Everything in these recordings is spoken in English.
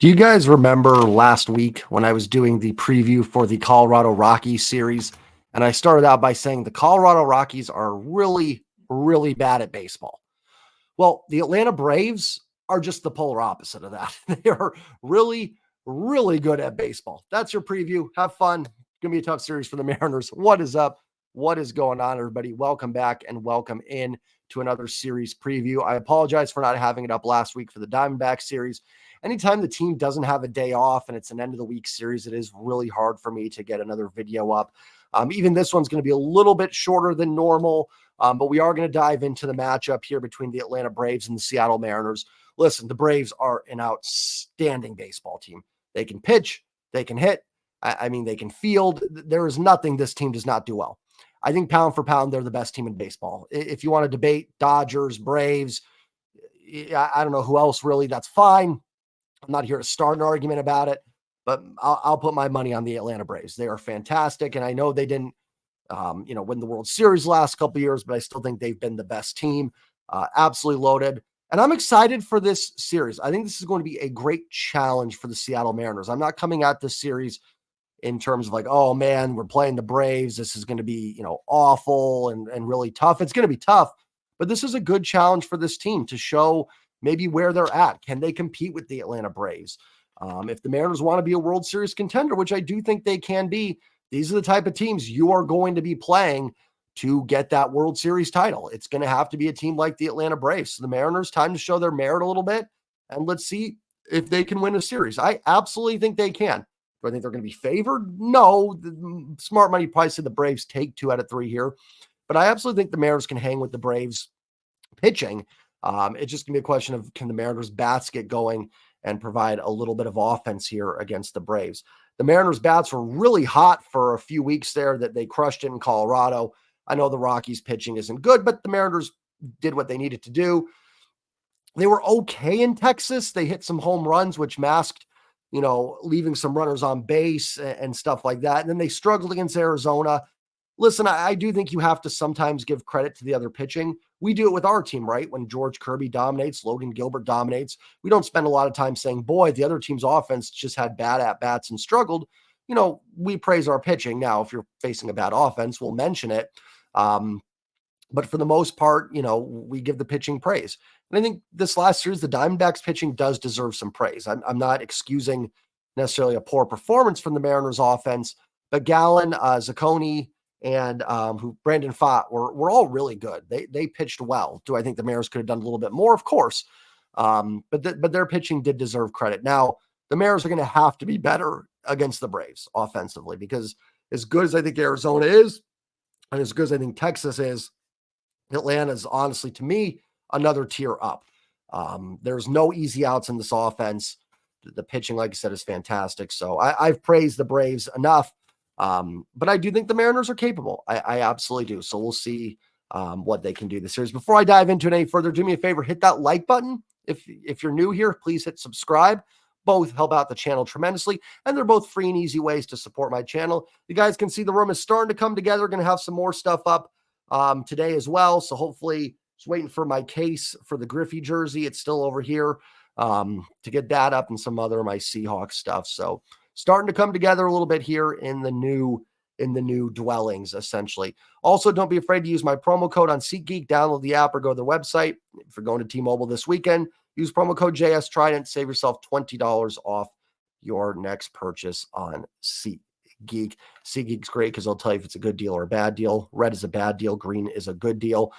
Do you guys remember last week when I was doing the preview for the Colorado Rockies series? And I started out by saying the Colorado Rockies are really, really bad at baseball. Well, the Atlanta Braves are just the polar opposite of that. They are really, really good at baseball. That's your preview. Have fun. It's going to be a tough series for the Mariners. What is up? What is going on, everybody? Welcome back and welcome in to another series preview. I apologize for not having it up last week for the Diamondback series. Anytime the team doesn't have a day off and it's an end of the week series, it is really hard for me to get another video up. Even this one's going to be a little bit shorter than normal. But we are going to dive into the matchup here between the Atlanta Braves and the Seattle Mariners. Listen, the Braves are an outstanding baseball team. They can pitch, they can hit. I mean, they can field. There is nothing this team does not do well. I think pound for pound, they're the best team in baseball. If you want to debate Dodgers, Braves, I don't know who else really, that's fine. I'm not here to start an argument about it, but I'll put my money on the Atlanta Braves. They are fantastic. And I know they didn't win the World Series last couple of years, but I still think they've been the best team. Absolutely loaded. And I'm excited for this series. I think this is going to be a great challenge for the Seattle Mariners. I'm not coming at this series in terms of like, oh man, we're playing the Braves. This is going to be, awful and really tough. It's going to be tough, but this is a good challenge for this team to show maybe where they're at. Can they compete with the Atlanta Braves? If the Mariners want to be a World Series contender, which I do think they can be, these are the type of teams you are going to be playing to get that World Series title. It's going to have to be a team like the Atlanta Braves. So the Mariners, time to show their merit a little bit, and let's see if they can win a series. I absolutely think they can. Do I think they're going to be favored? No. The smart money probably said the Braves take 2 out of 3 here, but I absolutely think the Mariners can hang with the Braves pitching. It's just going to be a question of, can the Mariners bats get going and provide a little bit of offense here against the Braves? The Mariners bats were really hot for a few weeks there that they crushed it in Colorado. I know the Rockies pitching isn't good, but the Mariners did what they needed to do. They were okay in Texas. They hit some home runs, which masked, leaving some runners on base and stuff like that. And then they struggled against Arizona. Listen, I do think you have to sometimes give credit to the other pitching. We do it with our team, right? When George Kirby dominates, Logan Gilbert dominates, we don't spend a lot of time saying, boy, the other team's offense just had bad at-bats and struggled. We praise our pitching. Now, if you're facing a bad offense, we'll mention it. But for the most part, we give the pitching praise. And I think this last series, the Diamondbacks pitching does deserve some praise. I'm not excusing necessarily a poor performance from the Mariners offense, but Gallen, Zacconi, and Brandon Pfaadt were all really good. They pitched well. Do I think the Mariners could have done a little bit more? Of course. But their pitching did deserve credit. Now, the Mariners are going to have to be better against the Braves offensively, because as good as I think Arizona is, and as good as I think Texas is, Atlanta is honestly, to me, another tier up. There's no easy outs in this offense. The pitching, like I said, is fantastic. So I've praised the Braves enough. But I do think the Mariners are capable. I absolutely do. So we'll see what they can do this series. Before I dive into it any further, do me a favor, hit that like button. If you're new here, please hit subscribe. Both help out the channel tremendously, and they're both free and easy ways to support my channel. You guys can see the room is starting to come together. Going to have some more stuff up today as well. So hopefully, just waiting for my case for the Griffey jersey. It's still over here to get that up, and some other of my Seahawks stuff. So starting to come together a little bit here in the new dwellings, essentially. Also, don't be afraid to use my promo code on SeatGeek. Download the app or go to their website. If you're going to T-Mobile this weekend, use promo code JS Trident. Save yourself $20 off your next purchase on SeatGeek. SeatGeek's great because they'll tell you if it's a good deal or a bad deal. Red is a bad deal. Green is a good deal.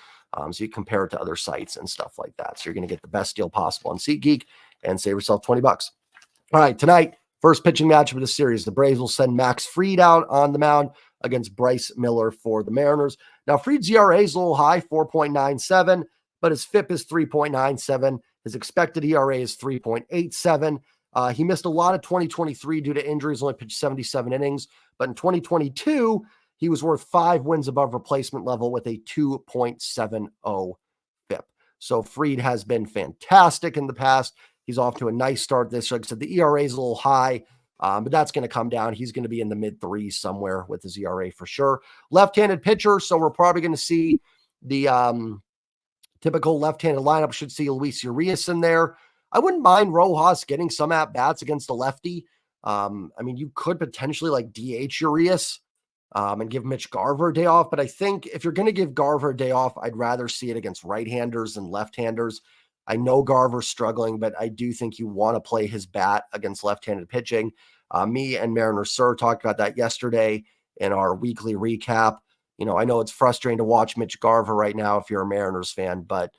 So you compare it to other sites and stuff like that. So you're going to get the best deal possible on SeatGeek and save yourself $20. All right, tonight, first pitching matchup of the series. The Braves will send Max Fried out on the mound against Bryce Miller for the Mariners. Now, Fried's ERA is a little high, 4.97, but his FIP is 3.97. His expected ERA is 3.87. He missed a lot of 2023 due to injuries, only pitched 77 innings. But in 2022, he was worth 5 wins above replacement level with a 2.70 FIP. So Fried has been fantastic in the past. He's off to a nice start this year. Like I said, the ERA is a little high, but that's going to come down. He's going to be in the mid-3s somewhere with his ERA for sure. Left-handed pitcher, so we're probably going to see the typical left-handed lineup. Should see Luis Urias in there. I wouldn't mind Rojas getting some at-bats against a lefty. I mean, you could potentially like DH Urias and give Mitch Garver a day off. But I think if you're going to give Garver a day off, I'd rather see it against right-handers than left-handers. I know Garver's struggling, but I do think you want to play his bat against left-handed pitching. Me and Mariner Sir talked about that yesterday in our weekly recap. I know it's frustrating to watch Mitch Garver right now if you're a Mariners fan, but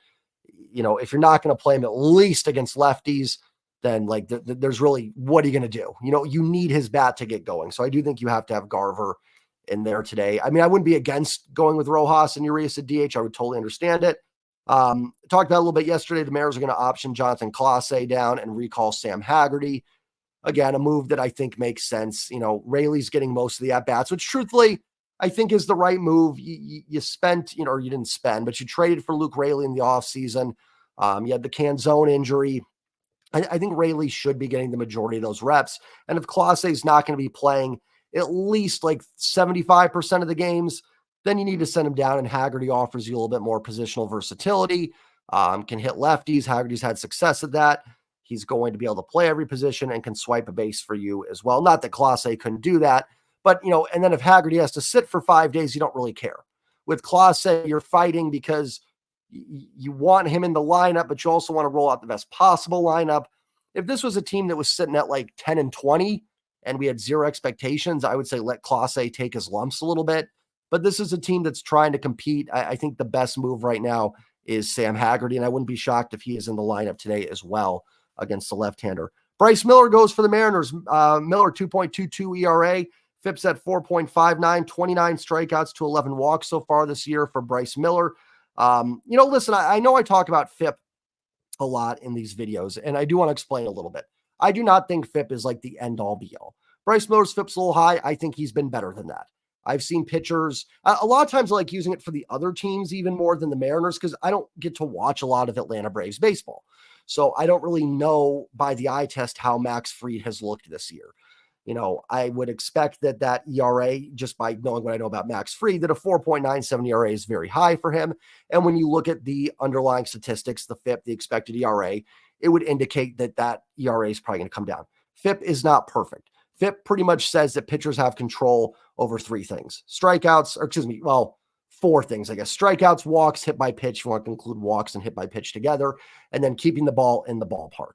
if you're not going to play him at least against lefties, then like there's really, what are you going to do? You need his bat to get going. So I do think you have to have Garver in there today. I mean, I wouldn't be against going with Rojas and Urias at DH. I would totally understand it. Talked about a little bit yesterday. The Mariners are going to option Jonathan Clase down and recall Sam Haggerty. Again, a move that I think makes sense. Rayleigh's getting most of the at-bats, which truthfully, I think is the right move. You spent, or you didn't spend, but you traded for Luke Rayleigh in the offseason. You had the Canzone injury. I think Rayleigh should be getting the majority of those reps. And if Clase is not going to be playing at least like 75% of the games, then you need to send him down, and Haggerty offers you a little bit more positional versatility, can hit lefties. Haggerty's had success at that. He's going to be able to play every position and can swipe a base for you as well. Not that Clase couldn't do that, but, and then if Haggerty has to sit for 5 days, you don't really care. With Clase, you're fighting because you want him in the lineup, but you also want to roll out the best possible lineup. If this was a team that was sitting at like 10-20 and we had zero expectations, I would say let Clase take his lumps a little bit. But this is a team that's trying to compete. I think the best move right now is Sam Haggerty, and I wouldn't be shocked if he is in the lineup today as well against the left-hander. Bryce Miller goes for the Mariners. Miller, 2.22 ERA. FIP's at 4.59, 29 strikeouts to 11 walks so far this year for Bryce Miller. Listen, I know I talk about FIP a lot in these videos, and I do want to explain a little bit. I do not think FIP is like the end-all be-all. Bryce Miller's FIP's a little high. I think he's been better than that. I've seen pitchers, a lot of times I like using it for the other teams even more than the Mariners because I don't get to watch a lot of Atlanta Braves baseball. So I don't really know by the eye test how Max Fried has looked this year. I would expect that ERA, just by knowing what I know about Max Fried, that a 4.97 ERA is very high for him. And when you look at the underlying statistics, the FIP, the expected ERA, it would indicate that ERA is probably going to come down. FIP is not perfect. FIP pretty much says that pitchers have control over 3 things. Four things, I guess. Strikeouts, walks, hit by pitch. You want to include walks and hit by pitch together, and then keeping the ball in the ballpark.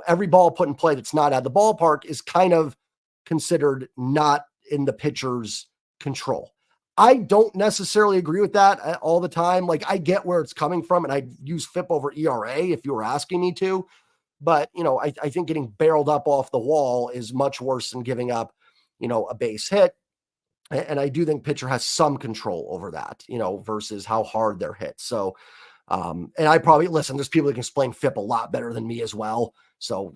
Every ball put in play that's not out of the ballpark is kind of considered not in the pitcher's control. I don't necessarily agree with that all the time. Like, I get where it's coming from, and I use FIP over ERA if you were asking me to. But, I think getting barreled up off the wall is much worse than giving up, a base hit. And I do think pitcher has some control over that, versus how hard they're hit. So, and I probably, listen, there's people that can explain FIP a lot better than me as well. So,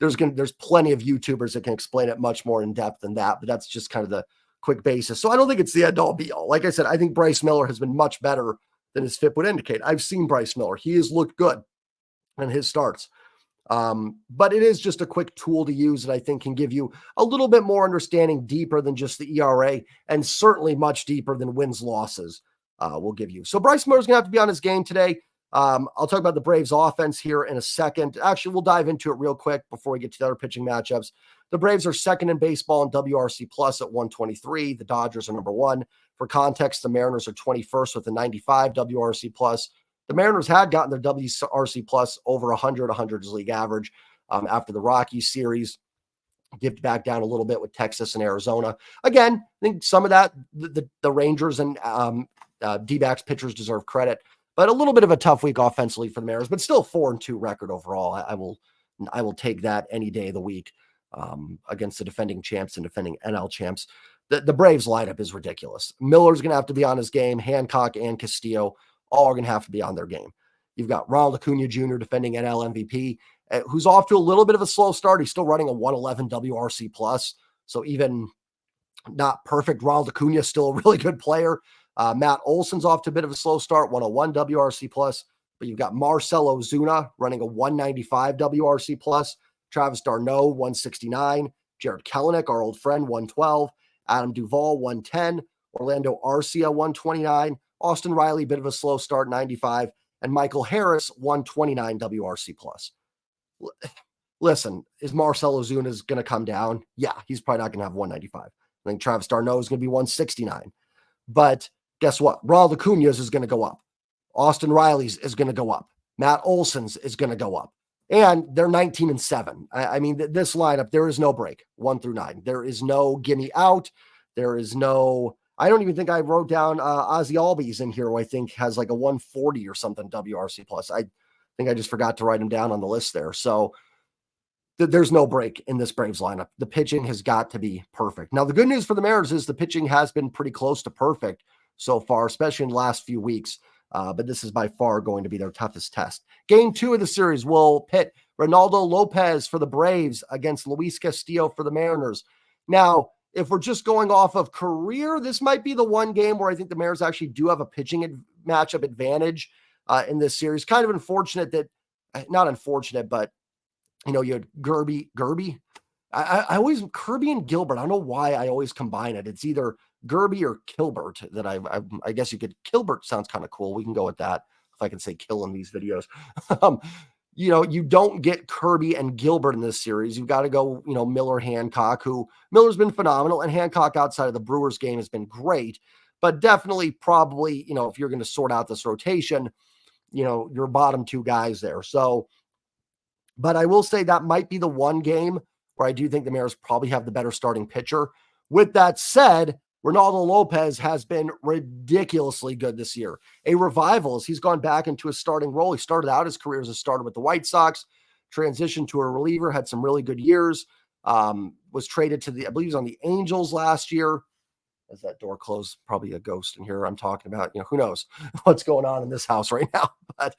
there's plenty of YouTubers that can explain it much more in depth than that, but that's just kind of the quick basis. So I don't think it's the end all be all. Like I said, I think Bryce Miller has been much better than his FIP would indicate. I've seen Bryce Miller. He has looked good in his starts. But it is just a quick tool to use that I think can give you a little bit more understanding deeper than just the ERA, and certainly much deeper than wins losses will give you. So Bryce Miller's going to have to be on his game today. I'll talk about the Braves offense here in a second. Actually, we'll dive into it real quick before we get to the other pitching matchups. The Braves are second in baseball in WRC plus at 123. The Dodgers are number 1. For context, the Mariners are 21st with a 95 WRC plus. The Mariners had gotten their WRC plus over 100. 100 is league average after the Rockies series. Dipped back down a little bit with Texas and Arizona. Again, I think some of that, the Rangers and D-backs pitchers deserve credit, but a little bit of a tough week offensively for the Mariners, but still 4-2 record overall. I will take that any day of the week against the defending champs and defending NL champs. The Braves lineup is ridiculous. Miller's going to have to be on his game. Hancock and Castillo all are going to have to be on their game. You've got Ronald Acuna Jr. defending NL MVP, who's off to a little bit of a slow start. He's still running a 111 WRC plus. So even not perfect, Ronald Acuna is still a really good player. Matt Olson's off to a bit of a slow start, 101 WRC plus. But you've got Marcell Ozuna running a 195 WRC plus. Travis d'Arnaud, 169. Jared Kellick, our old friend, 112. Adam Duvall, 110. Orlando Arcia, 129. Austin Riley, bit of a slow start, 95. and Michael Harris 129 WRC plus. Listen, is Marcell Ozuna going to come down? Yeah, he's probably not going to have 195. I think Travis d'Arnaud is going to be 169. But guess what? Ronald Acuna's is going to go up. Austin Riley's is going to go up. Matt Olson's is going to go up. And they're 19-7. I mean, this lineup, there is no break, 1 through 9. There is no gimme out. There is no, I don't even think I wrote down Ozzy Albies in here, who I think has like a 140 or something WRC plus. I think I just forgot to write him down on the list there. So there's no break in this Braves lineup. The pitching has got to be perfect. Now, the good news for the Mariners is the pitching has been pretty close to perfect so far, especially in the last few weeks. But this is by far going to be their toughest test. Game 2 of the series will pit Ronaldo Lopez for the Braves against Luis Castillo for the Mariners. Now, if we're just going off of career, this might be the one game where I think the Mariners actually do have a pitching matchup advantage in this series. Kind of unfortunate that, not unfortunate, but you had Gerby. I always, Kirby and Gilbert. I don't know why I always combine it. It's either Gerby or Kilbert that I guess you could. Kilbert sounds kind of cool. We can go with that if I can say kill in these videos. You don't get Kirby and Gilbert in this series. You've got to go, Miller, Hancock, who Miller's been phenomenal, and Hancock outside of the Brewers game has been great, but definitely probably, if you're going to sort out this rotation, your bottom 2 guys there. So, but I will say that might be the one game where I do think the Mariners probably have the better starting pitcher. With that said, Ronaldo Lopez has been ridiculously good this year. A revival as he's gone back into a starting role. He started out his career as a starter with the White Sox, transitioned to a reliever, had some really good years, was traded to I believe he was on the Angels last year. As that door closed, probably a ghost in here I'm talking about. Who knows what's going on in this house right now. But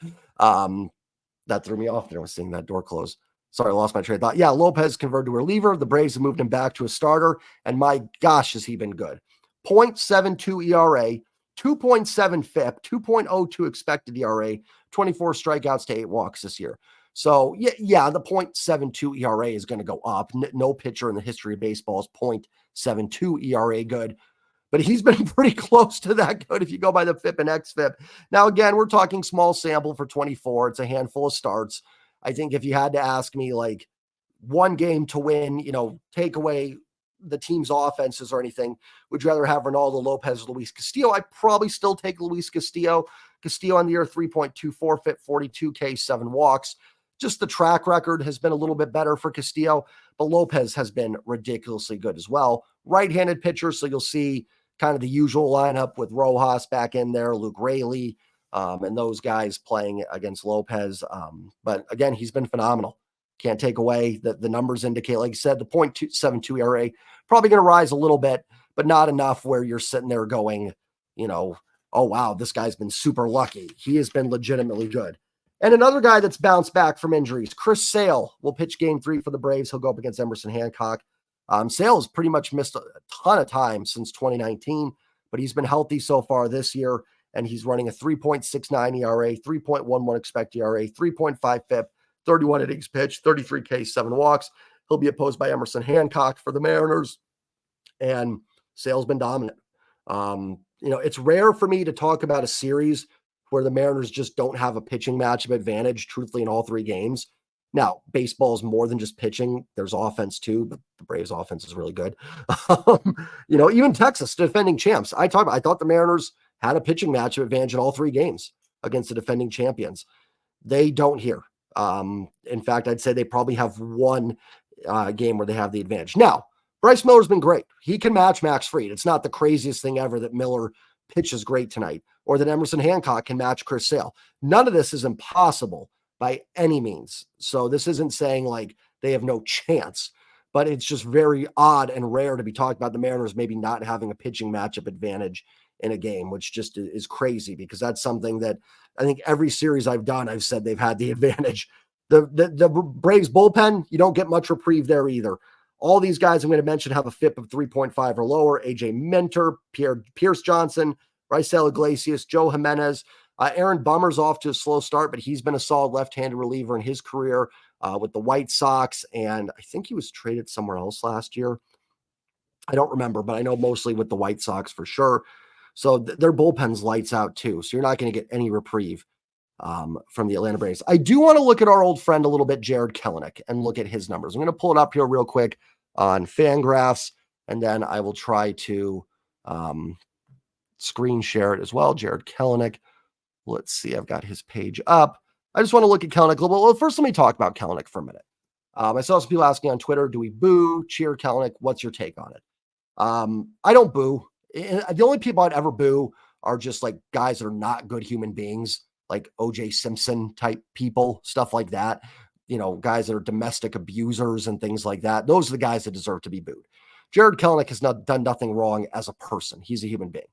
that threw me off there. I was seeing that door close. Sorry, I lost my train of thought. Yeah, Lopez converted to a reliever. The Braves have moved him back to a starter, and my gosh, has he been good. 0.72 ERA, 2.7 FIP, 2.02 expected ERA, 24 strikeouts to 8 walks this year. So, yeah, the 0.72 ERA is going to go up. No pitcher in the history of baseball is 0.72 ERA good. But he's been pretty close to that good if you go by the FIP and XFIP. Now, again, we're talking small sample for 24. It's a handful of starts. I think if you had to ask me, like, one game to win, take away the team's offenses or anything, would you rather have Ronaldo Lopez or Luis Castillo? I'd probably still take Luis Castillo. Castillo on the year, 3.24 FIP, 42 K, 7 walks. Just the track record has been a little bit better for Castillo, but Lopez has been ridiculously good as well. Right-handed pitcher, so you'll see kind of the usual lineup with Rojas back in there, Luke Raley, and those guys playing against Lopez. But again, he's been phenomenal. Can't take away that the numbers indicate, like I said, the 0.72 ERA probably going to rise a little bit, but not enough where you're sitting there going, oh, wow, this guy's been super lucky. He has been legitimately good. And another guy that's bounced back from injuries, Chris Sale, will pitch game 3 for the Braves. He'll go up against Emerson Hancock. Sale has pretty much missed a ton of time since 2019, but he's been healthy so far this year, and he's running a 3.69 ERA, 3.11 expected ERA, 3.5 FIP, 31 innings pitched, 33 Ks, 7 walks. He'll be opposed by Emerson Hancock for the Mariners, and Sale's been dominant. It's rare for me to talk about a series where the Mariners just don't have a pitching matchup advantage, truthfully, in all 3 games. Now, baseball is more than just pitching. There's offense too, but the Braves offense is really good. Even Texas, defending champs. I thought the Mariners had a pitching matchup advantage in all 3 games against the defending champions. They don't here. In fact, I'd say they probably have one game where they have the advantage. Now, Bryce Miller's been great. He can match Max Fried. It's not the craziest thing ever that Miller pitches great tonight, or that Emerson Hancock can match Chris Sale. None of this is impossible by any means. So this isn't saying like they have no chance, but it's just very odd and rare to be talking about the Mariners maybe not having a pitching matchup advantage in a game, which just is crazy, because that's something that I think every series I've done, I've said they've had the advantage. The Braves bullpen, you don't get much reprieve there either. All these guys I'm going to mention have a FIP of 3.5 or lower. AJ Minter, Pierce Johnson, Raisel Iglesias, Joe Jimenez. Aaron Bummer's off to a slow start, but he's been a solid left-handed reliever in his career with the White Sox, and I think he was traded somewhere else last year. I don't remember, but I know mostly with the White Sox for sure. So their bullpen's lights out too, so you're not going to get any reprieve from the Atlanta Braves. I do want to look at our old friend a little bit, Jared Kellick, and look at his numbers. I'm going to pull it up here real quick on Fangraphs, and then I will try to screen share it as well. Jared Kellick. Let's see. I've got his page up. I just want to look at Kellick a little bit. Well, first, let me talk about Kellick for a minute. I saw some people asking on Twitter, do we boo, cheer Kellick? What's your take on it? I don't boo. The only people I'd ever boo are just like guys that are not good human beings, like OJ Simpson type people, stuff like that. You know, guys that are domestic abusers and things like that. Those are the guys that deserve to be booed. Jared Kelnick has not done nothing wrong as a person. He's a human being.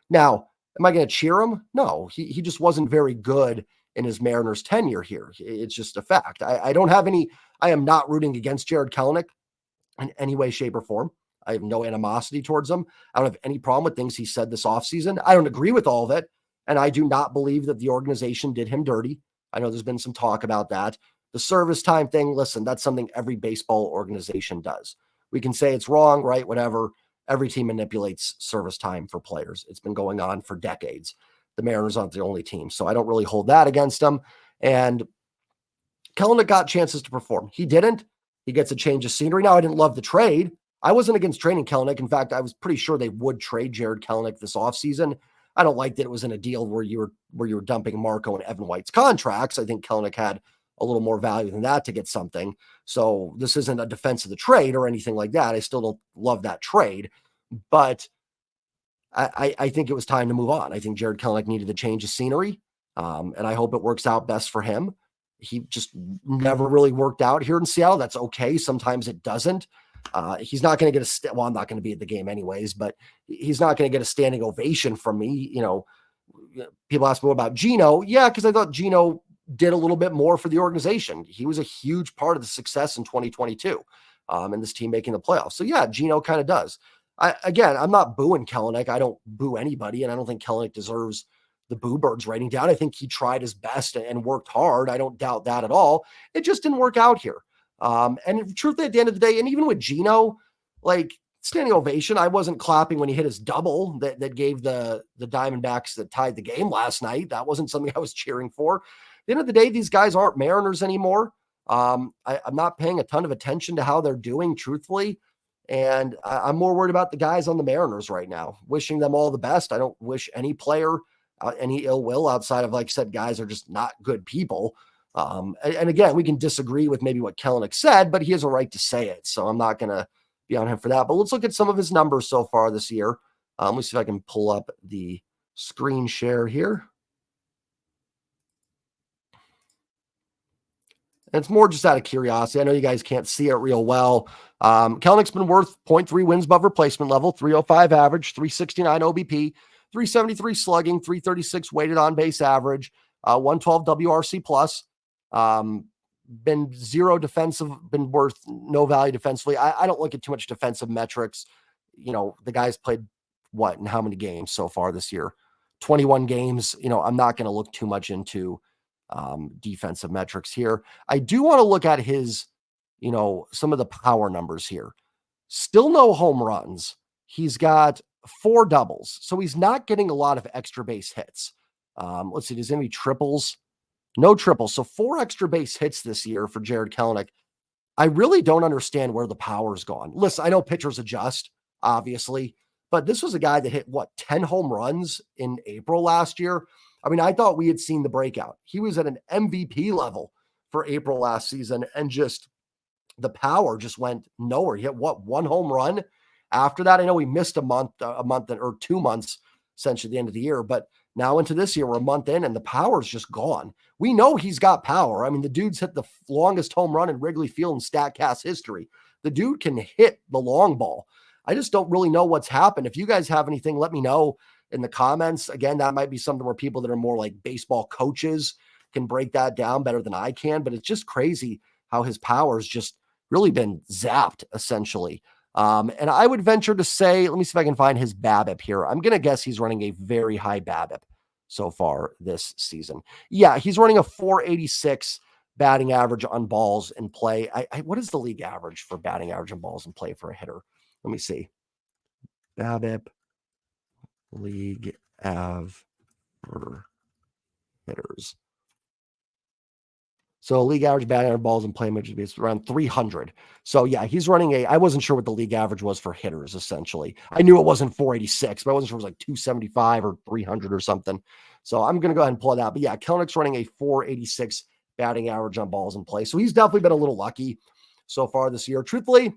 Now, am I going to cheer him? No, he just wasn't very good in his Mariners tenure here. It's just a fact. I don't have any, I am not rooting against Jared Kelnick in any way, shape, or form. I have no animosity towards him. I don't have any problem with things he said this offseason. I don't agree with all of it. And I do not believe that the organization did him dirty. I know there's been some talk about that. The service time thing, listen, that's something every baseball organization does. We can say it's wrong, right? Whatever. Every team manipulates service time for players. It's been going on for decades. The Mariners aren't the only team. So I don't really hold that against them. And Kelenic got chances to perform. He didn't. He gets a change of scenery. Now, I didn't love the trade. I wasn't against trading Kelenic. In fact, I was pretty sure they would trade Jared Kelenic this offseason. I don't like that it was in a deal where you were dumping Marco and Evan White's contracts. I think Kelenic had a little more value than that to get something. So this isn't a defense of the trade or anything like that. I still don't love that trade, but I think it was time to move on. I think Jared Kelenic needed a change of scenery, and I hope it works out best for him. He just never really worked out here in Seattle. That's okay. Sometimes it doesn't. He's not going to get well, I'm not going to be at the game anyways, but he's not going to get a standing ovation from me. You know, people ask me about Gino. Yeah, because I thought Gino did a little bit more for the organization. He was a huge part of the success in 2022 and this team making the playoffs. So yeah, Gino kind of does. I'm not booing Kelenic. I don't boo anybody, and I don't think Kelenic deserves the Boo Birds writing down. I think he tried his best and worked hard. I don't doubt that at all. It just didn't work out here. And truthfully, at the end of the day, and even with Gino, like standing ovation, I wasn't clapping when he hit his double that gave the Diamondbacks that tied the game last night. That wasn't something I was cheering for. At the end of the day, these guys aren't Mariners anymore. I'm not paying a ton of attention to how they're doing, truthfully. And I'm more worried about the guys on the Mariners right now, wishing them all the best. I don't wish any player any ill will outside of, like I said, guys are just not good people. And again, we can disagree with maybe what Kelenic said, but he has a right to say it. So I'm not going to be on him for that. But let's look at some of his numbers so far this year. Let me see if I can pull up the screen share here. And it's more just out of curiosity. I know you guys can't see it real well. Kelnic's been worth 0.3 wins above replacement level, 305 average, 369 OBP, 373 slugging, 336 weighted on base average, 112 WRC plus. Been zero defensive, been worth no value defensively. I don't look at too much defensive metrics. You know, the guy's played what and how many games so far this year? 21 games. You know, I'm not going to look too much into defensive metrics here. I do want to look at his, you know, some of the power numbers here. Still no home runs. He's got 4 doubles. So he's not getting a lot of extra base hits. Let's see, does any triples? No triples. So 4 extra base hits this year for Jared Kelenic. I really don't understand where the power's gone. Listen, I know pitchers adjust, obviously, but this was a guy that hit 10 home runs in April last year. I mean, I thought we had seen the breakout. He was at an MVP level for April last season, and just the power just went nowhere. He hit 1 home run after that. I know he missed a month or 2 months essentially at the end of the year, but now into this year, we're a month in and the power's just gone. We know he's got power. I mean, the dude's hit the longest home run in Wrigley Field in StatCast history. The dude can hit the long ball. I just don't really know what's happened. If you guys have anything, let me know in the comments. Again, that might be something where people that are more like baseball coaches can break that down better than I can, but it's just crazy how his power's just really been zapped essentially. And I would venture to say, let me see if I can find his BABIP here. I'm going to guess he's running a very high BABIP so far this season. Yeah, he's running a 486 batting average on balls in play. What is the league average for batting average on balls in play for a hitter? Let me see. BABIP league av for hitters. So league average batting on balls in play is around 300. So yeah, he's running I wasn't sure what the league average was for hitters, essentially. I knew it wasn't 486, but I wasn't sure it was like 275 or 300 or something. So I'm going to go ahead and pull it out. But yeah, Kellick's running a 486 batting average on balls in play. So he's definitely been a little lucky so far this year. Truthfully,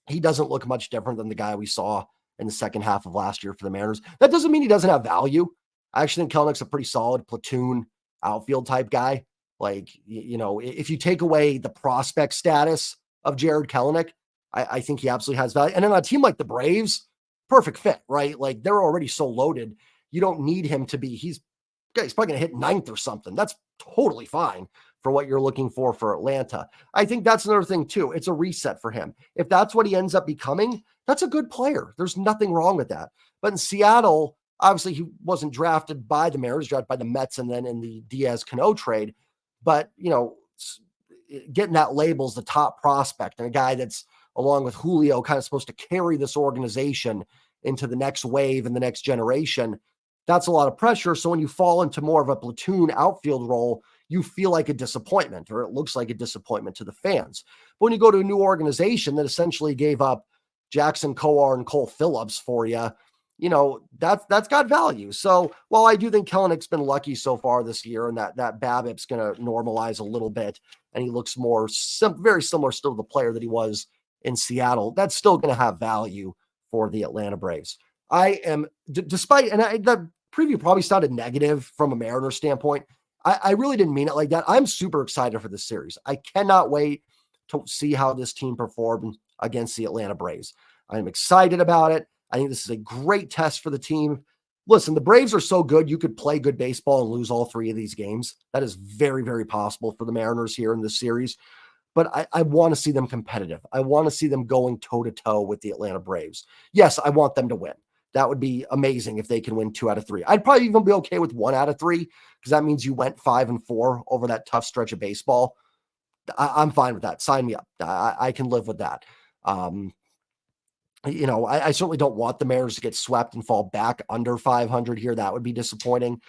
he doesn't look much different than the guy we saw in the second half of last year for the Mariners. That doesn't mean he doesn't have value. I actually think Kelnick's a pretty solid platoon outfield type guy. Like, if you take away the prospect status of Jared Kelenic, I think he absolutely has value. And then on a team like the Braves, perfect fit, right? Like they're already so loaded. You don't need him to be, he's probably going to hit ninth or something. That's totally fine for what you're looking for Atlanta. I think that's another thing too. It's a reset for him. If that's what he ends up becoming, that's a good player. There's nothing wrong with that. But in Seattle, obviously he wasn't drafted by the Mariners, drafted by the Mets and then in the Diaz-Cano trade. But, getting that label as the top prospect and a guy that's, along with Julio, kind of supposed to carry this organization into the next wave and the next generation, that's a lot of pressure. So when you fall into more of a platoon outfield role, you feel like a disappointment, or it looks like a disappointment to the fans. But when you go to a new organization that essentially gave up Jackson Kowar and Cole Phillips for you, that's got value. So while I do think Kelenick's been lucky so far this year, and that BABIP's going to normalize a little bit, and he looks very similar still to the player that he was in Seattle, that's still going to have value for the Atlanta Braves. I am, despite, and the preview probably sounded negative from a Mariners standpoint. I really didn't mean it like that. I'm super excited for this series. I cannot wait to see how this team performed against the Atlanta Braves. I'm excited about it. I think this is a great test for the team. Listen, the Braves are so good, you could play good baseball and lose all three of these games. That is very, very possible for the Mariners here in this series. But I want to see them competitive. I want to see them going toe-to-toe with the Atlanta Braves. Yes, I want them to win. That would be amazing if they can win 2 out of 3. I'd probably even be okay with 1 out of 3 because that means you went 5-4 over that tough stretch of baseball. I'm fine with that. Sign me up. I can live with that. I certainly don't want the Mariners to get swept and fall back under 500 here. That would be disappointing.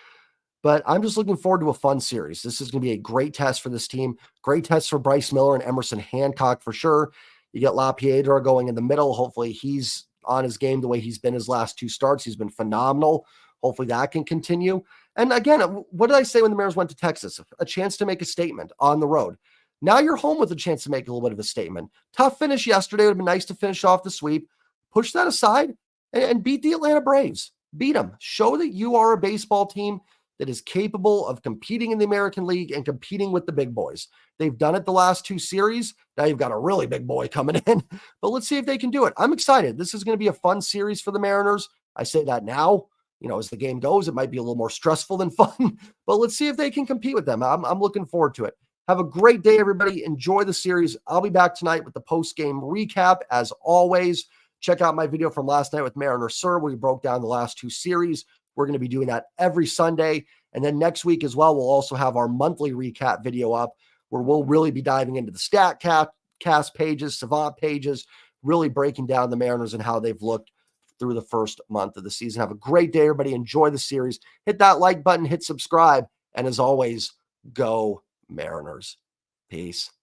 But I'm just looking forward to a fun series. This is going to be a great test for this team. Great test for Bryce Miller and Emerson Hancock for sure. You get La Piedra going in the middle. Hopefully he's on his game the way he's been his last 2 starts. He's been phenomenal. Hopefully that can continue. And again, what did I say when the Mariners went to Texas? A chance to make a statement on the road. Now you're home with a chance to make a little bit of a statement. Tough finish yesterday. It would have been nice to finish off the sweep. Push that aside and beat the Atlanta Braves. Beat them. Show that you are a baseball team that is capable of competing in the American League and competing with the big boys. They've done it the last 2 series. Now you've got a really big boy coming in, but let's see if they can do it. I'm excited. This is going to be a fun series for the Mariners. I say that now, as the game goes, it might be a little more stressful than fun, but let's see if they can compete with them. I'm looking forward to it. Have a great day, everybody. Enjoy the series. I'll be back tonight with the post-game recap. As always, check out my video from last night with Mariner Sir, where we broke down the last 2 series. We're going to be doing that every Sunday. And then next week as well, we'll also have our monthly recap video up where we'll really be diving into the StatCast pages, Savant pages, really breaking down the Mariners and how they've looked through the first month of the season. Have a great day, everybody. Enjoy the series. Hit that like button, hit subscribe. And as always, go Mariners. Peace.